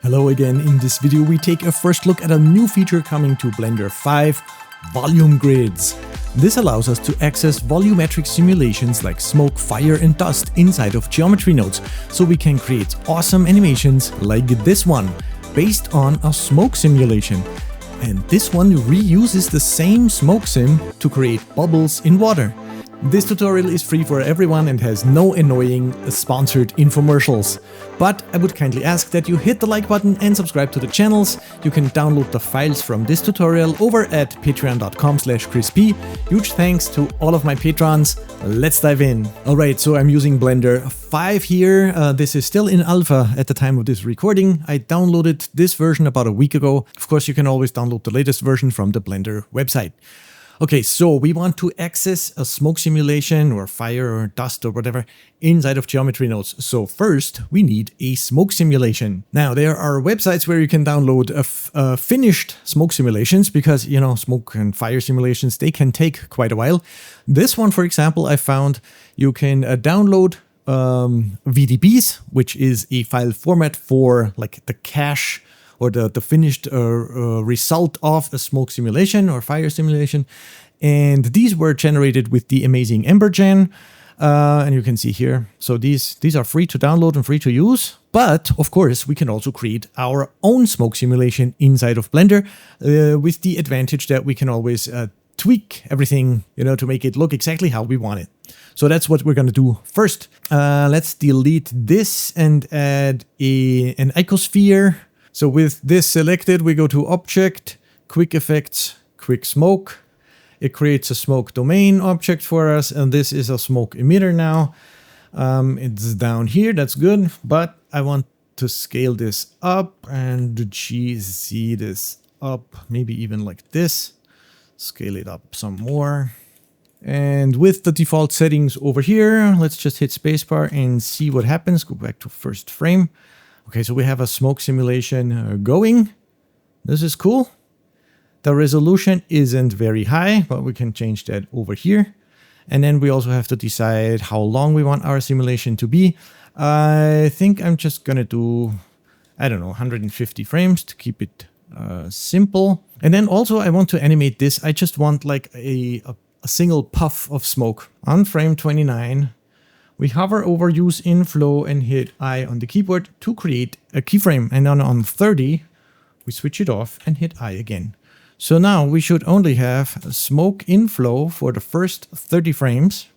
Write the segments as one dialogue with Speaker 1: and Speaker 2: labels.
Speaker 1: Hello again. In this video we take a first look at a new feature coming to Blender 5, volume grids. This allows us to access volumetric simulations like smoke, fire and dust inside of geometry nodes, so we can create awesome animations like this one, based on a smoke simulation. And this one reuses the same smoke sim to create bubbles in water. This tutorial is free for everyone and has no annoying sponsored infomercials. But I would kindly ask that you hit the like button and subscribe to the channels. You can download the files from this tutorial over at patreon.com/chrisp. Huge thanks to all of my patrons. Let's dive in. Alright, so I'm using Blender 5 here. This is still in alpha at the time of this recording. I downloaded this version about a week ago. Of course, you can always download the latest version from the Blender website. Okay, so we want to access a smoke simulation or fire or dust or whatever inside of geometry nodes. So first we need a smoke simulation. Now there are websites where you can download finished smoke simulations because, you know, smoke and fire simulations, they can take quite a while. This one, for example, I found you can download VDBs, which is a file format for like the cache or the finished result of a smoke simulation or fire simulation. And these were generated with the amazing EmberGen. And you can see here. So these are free to download and free to use. But of course, we can also create our own smoke simulation inside of Blender with the advantage that we can always tweak everything, you know, to make it look exactly how we want it. So that's what we're going to do first. Let's delete this and add an icosphere. So with this selected, we go to Object, Quick Effects, Quick Smoke. It creates a smoke domain object for us, and this is a smoke emitter now. It's down here, that's good, but I want to scale this up and GZ this up, maybe even like this. Scale it up some more. And with the default settings over here, let's just hit spacebar and see what happens. Go back to first frame. Okay, so we have a smoke simulation going. This is cool. The resolution isn't very high, but we can change that over here. And then we also have to decide how long we want our simulation to be. I think I'm just gonna do, I don't know, 150 frames to keep it simple. And then also I want to animate this. I just want like a single puff of smoke. On frame 29, we hover over use inflow and hit I on the keyboard to create a keyframe. And then on 30, we switch it off and hit I again. So now we should only have smoke inflow for the first 30 frames.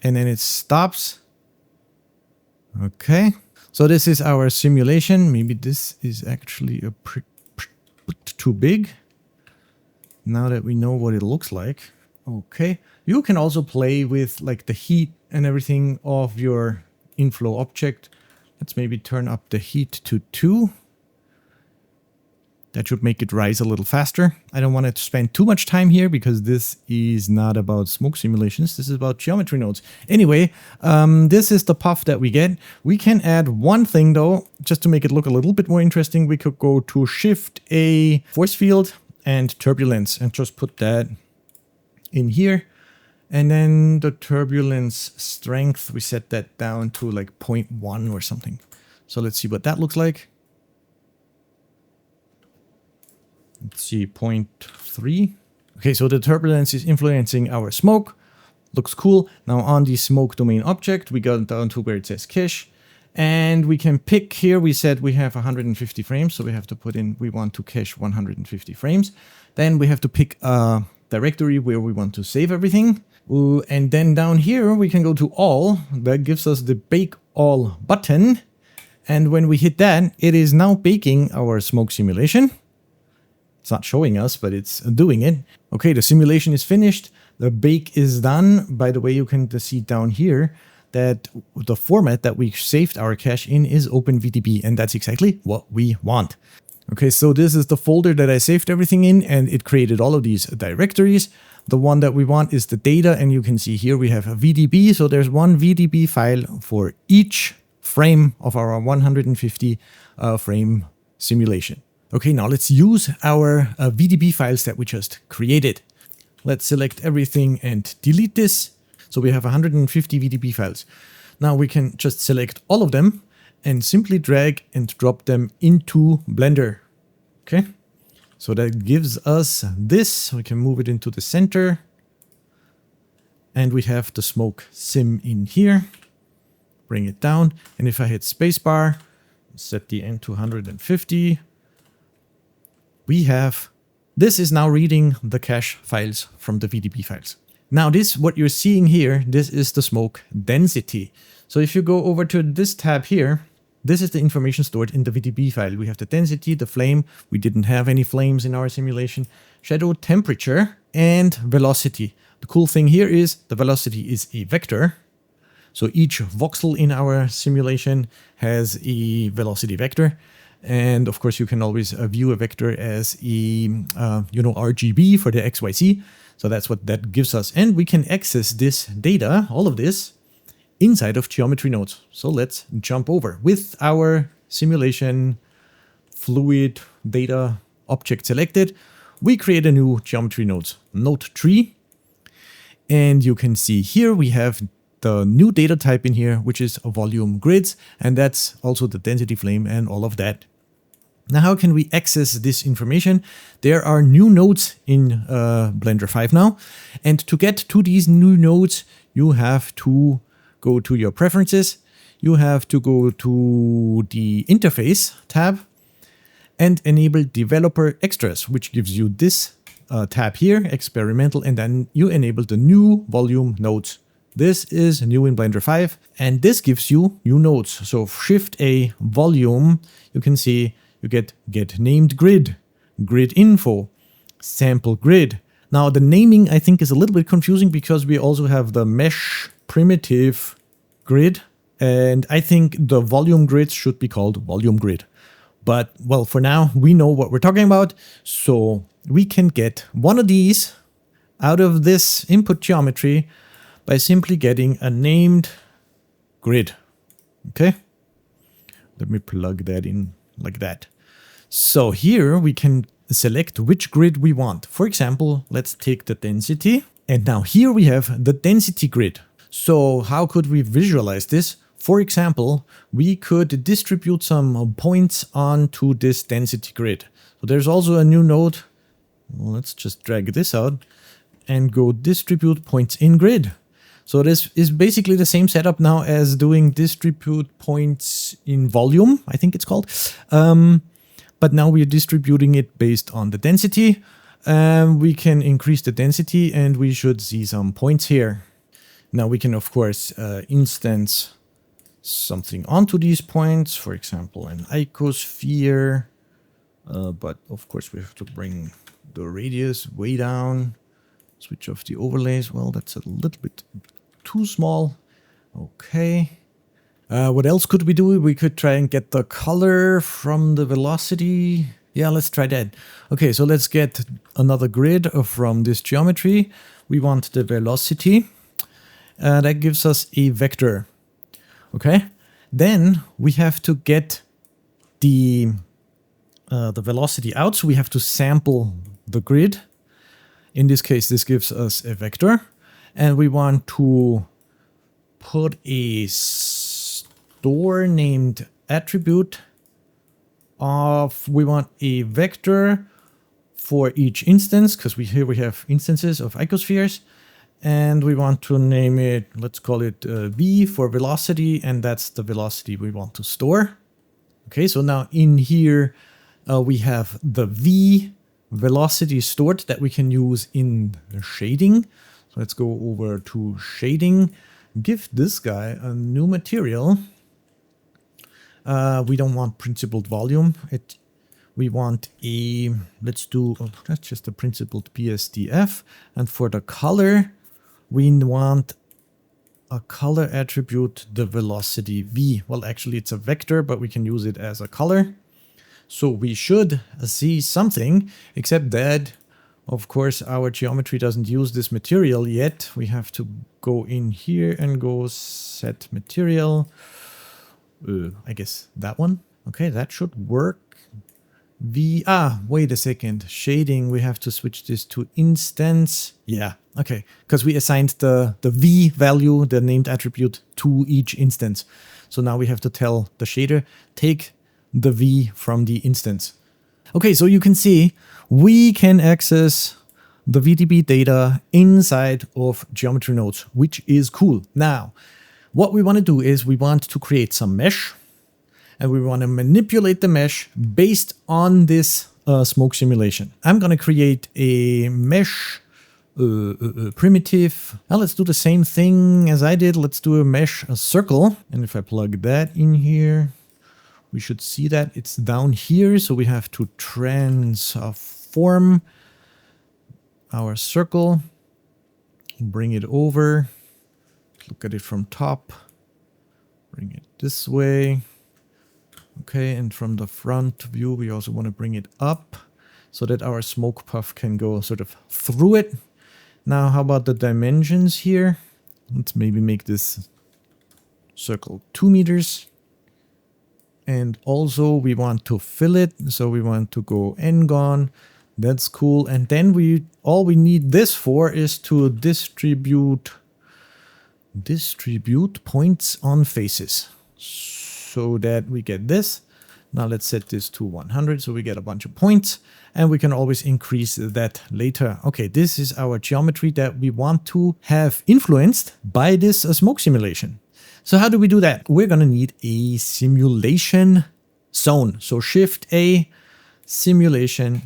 Speaker 1: And then it stops. Okay. So this is our simulation. Maybe this is actually a bit too big. Now that we know what it looks like. Okay. You can also play with like the heat and everything of your inflow object. Let's maybe turn up the heat to 2. That should make it rise a little faster. I don't want to spend too much time here because this is not about smoke simulations. This is about geometry nodes. Anyway, this is the puff that we get. We can add one thing though, just to make it look a little bit more interesting. We could go to Shift A, force field and turbulence and just put that in here. And then the turbulence strength, we set that down to like 0.1 or something. So let's see what that looks like. Let's see, 0.3. Okay, so the turbulence is influencing our smoke. Looks cool. Now on the smoke domain object, we go down to where it says cache. And we can pick here, we said we have 150 frames. So we have to put in, we want to cache 150 frames. Then we have to pick a directory where we want to save everything. And then down here, we can go to all. That gives us the bake all button. And when we hit that, it is now baking our smoke simulation. It's not showing us, but it's doing it. Okay, the simulation is finished. The bake is done. By the way, you can see down here that the format that we saved our cache in is OpenVDB, and that's exactly what we want. Okay, so this is the folder that I saved everything in, and it created all of these directories. The one that we want is the data, and you can see here we have a VDB. So there's one VDB file for each frame of our 150 frame simulation. Okay, now let's use our VDB files that we just created. Let's select everything and delete this. So we have 150 VDB files. Now we can just select all of them and simply drag and drop them into Blender. Okay, so that gives us this. We can move it into the center. And we have the smoke sim in here. Bring it down. And if I hit spacebar, set the N to 150, we have, this is now reading the cache files from the VDB files. Now this, what you're seeing here, this is the smoke density. So if you go over to this tab here, this is the information stored in the VDB file. We have the density, the flame. We didn't have any flames in our simulation. Shadow temperature and velocity. The cool thing here is the velocity is a vector. So each voxel in our simulation has a velocity vector. And of course, you can always view a vector as a, RGB for the XYZ. So that's what that gives us. And we can access this data, all of this, inside of geometry nodes. So let's jump over. With our simulation fluid data object selected, we create a new geometry node, node 3. And you can see here we have the new data type in here, which is volume grids. And that's also the density flame and all of that. Now, how can we access this information? There are new nodes in Blender 5 now. And to get to these new nodes, you have to go to your preferences. You have to go to the interface tab and enable developer extras, which gives you this tab here, experimental, and then you enable the new volume nodes. This is new in Blender 5, and this gives you new nodes. So shift A volume, you can see you get named grid, grid info, sample grid. Now the naming I think is a little bit confusing because we also have the mesh primitive grid, and I think the volume grids should be called volume grid. But well, for now we know what we're talking about, so we can get one of these out of this input geometry by simply getting a named grid. Okay, let me plug that in like that. So here we can select which grid we want. For example, let's take the density. And now here we have the density grid. So how could we visualize this? For example, we could distribute some points onto this density grid. So there's also a new node. Let's just drag this out and go distribute points in grid. So this is basically the same setup now as doing distribute points in volume, I think it's called. But now we're distributing it based on the density. We can increase the density and we should see some points here. Now we can, of course, instance something onto these points, for example, an icosphere. But of course, we have to bring the radius way down. Switch off the overlays. Well, that's a little bit too small. Okay. What else could we do? We could try and get the color from the velocity. Yeah, let's try that. Okay, so let's get another grid from this geometry. We want the velocity. That gives us a vector. Okay. Then we have to get the velocity out. So we have to sample the grid. In this case, this gives us a vector. And we want to put a store named attribute of, we want a vector for each instance, because here we have instances of icospheres. And we want to name it, let's call it V for velocity, and that's the velocity we want to store. Okay, so now in here we have the V velocity stored that we can use in the shading. So let's go over to shading, give this guy a new material. We don't want principled volume. We want a, let's do, that's just a principled BSDF. And for the color, we want a color attribute, the velocity V. Well, actually it's a vector, but we can use it as a color. So we should see something, except that, of course, our geometry doesn't use this material yet. We have to go in here and go set material. I guess that one. Okay, that should work. wait a second. Shading, we have to switch this to instance. Yeah, okay. Because we assigned the V value, the named attribute, to each instance. So now we have to tell the shader, take the V from the instance. Okay, so you can see we can access the VDB data inside of geometry nodes, which is cool. Now, what we want to do is we want to create some mesh, and we want to manipulate the mesh based on this smoke simulation. I'm going to create a mesh primitive. Now let's do the same thing as I did. Let's do a circle. And if I plug that in here, we should see that it's down here. So we have to transform our circle, bring it over, look at it from top, bring it this way. Okay, and from the front view, we also want to bring it up so that our smoke puff can go sort of through it. Now, how about the dimensions here? Let's maybe make this circle 2 meters. And also we want to fill it. So we want to go n-gon. That's cool. And then all we need this for is to distribute points on faces, so that we get this. Now let's set this to 100 so we get a bunch of points, and we can always increase that later. Okay, this is our geometry that we want to have influenced by this smoke simulation. So how do we do that? We're gonna need a simulation zone. So Shift A, simulation.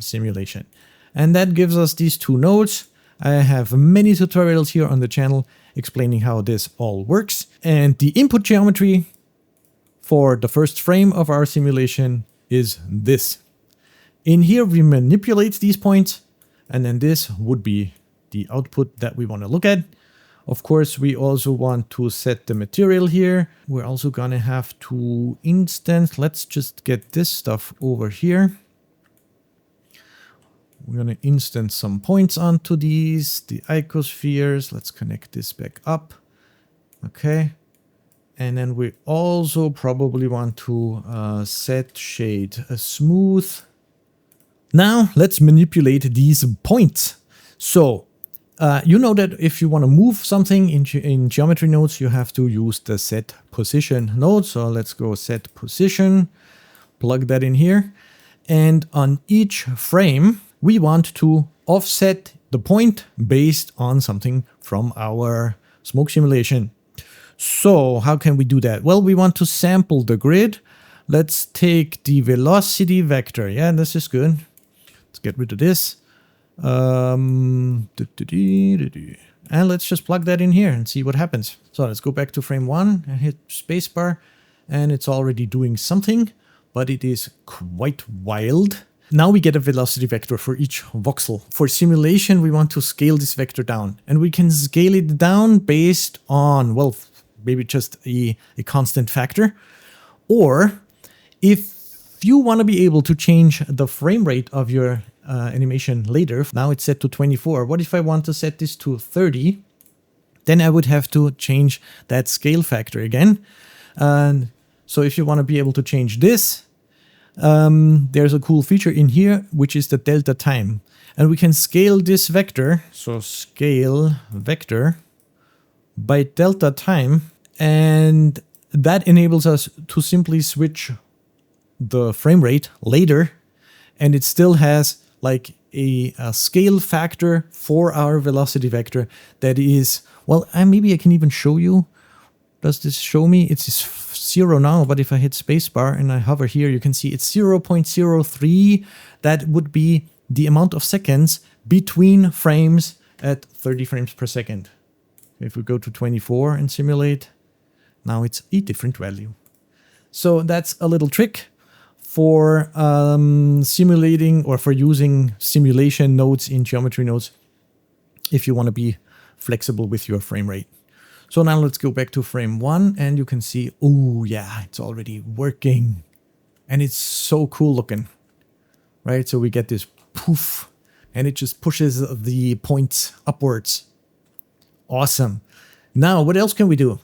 Speaker 1: And that gives us these two nodes. I have many tutorials here on the channel explaining how this all works. And the input geometry for the first frame of our simulation is this. In here, we manipulate these points, and then this would be the output that we want to look at. Of course, we also want to set the material here. We're also gonna have to instance. Let's just get this stuff over here. We're gonna instance some points onto these, the icospheres. Let's connect this back up. Okay. And then we also probably want to set shade smooth. Now let's manipulate these points. So you know that if you want to move something in geometry nodes, you have to use the set position node. So let's go set position, plug that in here. And on each frame, we want to offset the point based on something from our smoke simulation. So how can we do that? Well, we want to sample the grid. Let's take the velocity vector. Yeah, this is good. Let's get rid of this. And let's just plug that in here and see what happens. So let's go back to frame 1 and hit spacebar, and it's already doing something, but it is quite wild. Now we get a velocity vector for each voxel. For simulation, we want to scale this vector down, and we can scale it down based on, well, maybe just a constant factor. Or if you want to be able to change the frame rate of your animation later, now it's set to 24. What if I want to set this to 30? Then I would have to change that scale factor again. And so if you want to be able to change this, there's a cool feature in here, which is the delta time. And we can scale this vector, so scale vector by delta time, and that enables us to simply switch the frame rate later, and it still has like a scale factor for our velocity vector that is, well, maybe I can even show you. Does this show me? It's 0 now, but if I hit spacebar and I hover here, you can see it's 0.03. That would be the amount of seconds between frames at 30 frames per second. If we go to 24 and simulate, now it's a different value. So that's a little trick for simulating or for using simulation nodes in geometry nodes if you want to be flexible with your frame rate. So now let's go back to frame 1 and you can see, oh yeah, it's already working. And it's so cool looking, right? So we get this poof and it just pushes the points upwards. Awesome. Now, what else can we do?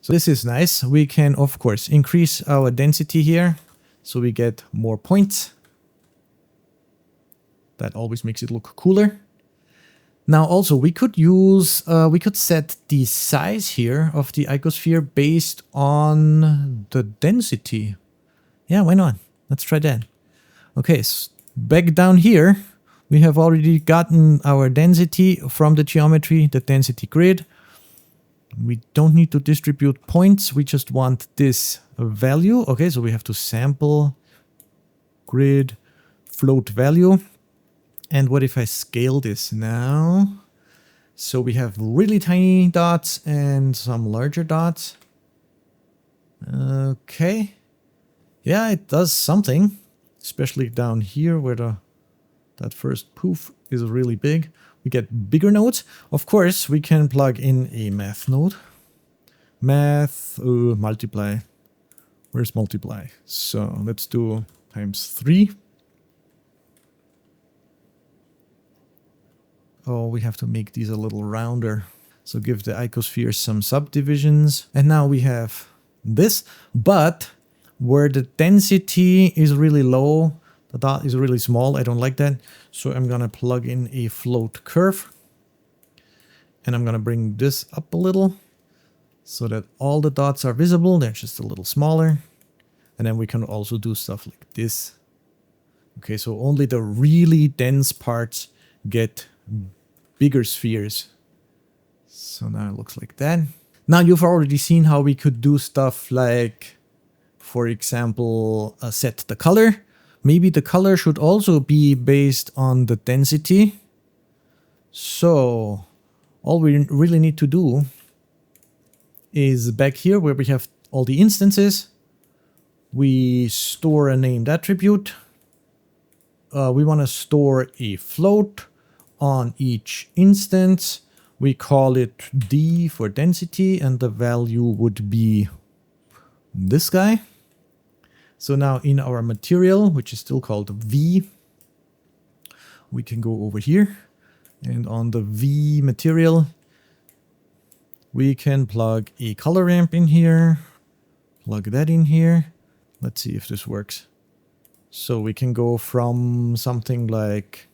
Speaker 1: So this is nice. We can, of course, increase our density here so we get more points. That always makes it look cooler. Now also we could use, we could set the size here of the icosphere based on the density. Yeah, why not? Let's try that. Okay, so back down here, we have already gotten our density from the geometry, the density grid. We don't need to distribute points, we just want this value. Okay, so we have to sample grid float value. And what if I scale this now? So we have really tiny dots and some larger dots. Okay. Yeah, it does something, especially down here where that first poof is really big. We get bigger nodes. Of course, we can plug in a math node. Math, multiply. Where's multiply? So let's do times 3. Oh, we have to make these a little rounder. So give the icosphere some subdivisions. And now we have this, but where the density is really low, the dot is really small. I don't like that. So I'm gonna plug in a float curve. And I'm gonna bring this up a little so that all the dots are visible. They're just a little smaller. And then we can also do stuff like this. Okay, so only the really dense parts get bigger spheres. So now it looks like that. Now you've already seen how we could do stuff like, for example, set the color. Maybe the color should also be based on the density. So all we really need to do is back here where we have all the instances, we store a named attribute. We want to store a float on each instance. We call it D for density, and the value would be this guy. So now in our material, which is still called V, we can go over here, and on the V material, we can plug a color ramp in here, plug that in here. Let's see if this works. So we can go from something like,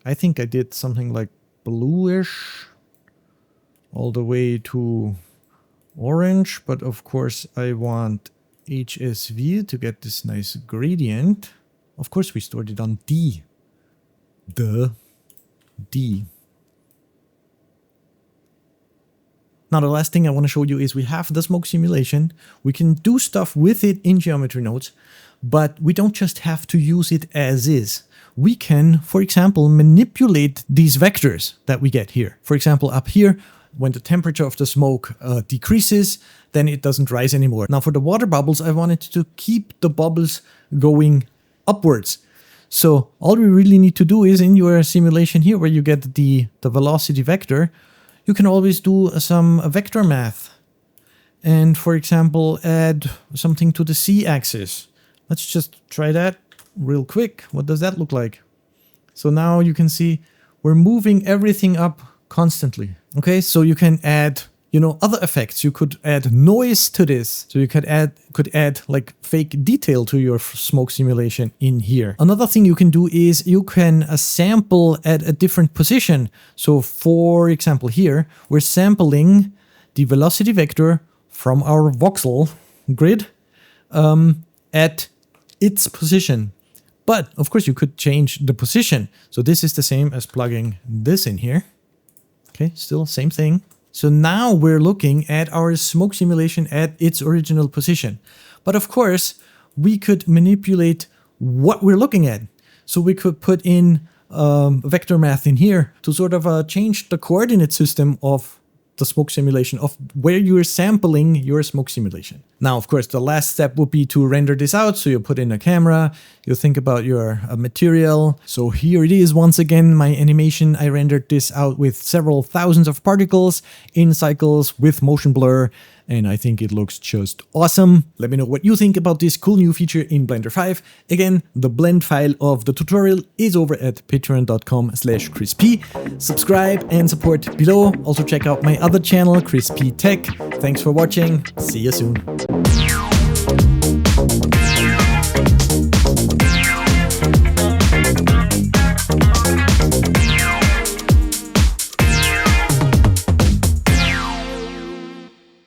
Speaker 1: I think I did something like bluish all the way to orange, but of course I want HSV to get this nice gradient. Of course we stored it on D. D. Now the last thing I want to show you is we have the smoke simulation. We can do stuff with it in geometry nodes, but we don't just have to use it as is. We can, for example, manipulate these vectors that we get here. For example, up here, when the temperature of the smoke decreases, then it doesn't rise anymore. Now for the water bubbles, I wanted to keep the bubbles going upwards. So all we really need to do is in your simulation here where you get the velocity vector, you can always do some vector math. And for example, add something to the z-axis. Let's just try that real quick. What does that look like? So now you can see we're moving everything up constantly. Okay, so you can add, other effects. You could add noise to this. So you could add like fake detail to your smoke simulation in here. Another thing you can do is you can sample at a different position. So for example, here we're sampling the velocity vector from our voxel grid at its position. But of course you could change the position. So this is the same as plugging this in here. Okay, still same thing. So now we're looking at our smoke simulation at its original position. But of course, we could manipulate what we're looking at. So we could put in vector math in here to sort of change the coordinate system of the smoke simulation, of where you're sampling your smoke simulation. Now, of course, the last step would be to render this out. So you put in a camera, you think about your material. So here it is once again, my animation. I rendered this out with several thousands of particles in cycles with motion blur. And I think it looks just awesome. Let me know what you think about this cool new feature in Blender 5. Again, the blend file of the tutorial is over at patreon.com/chrisp. Subscribe and support below. Also check out my other channel, Chris P Tech. Thanks for watching. See you soon.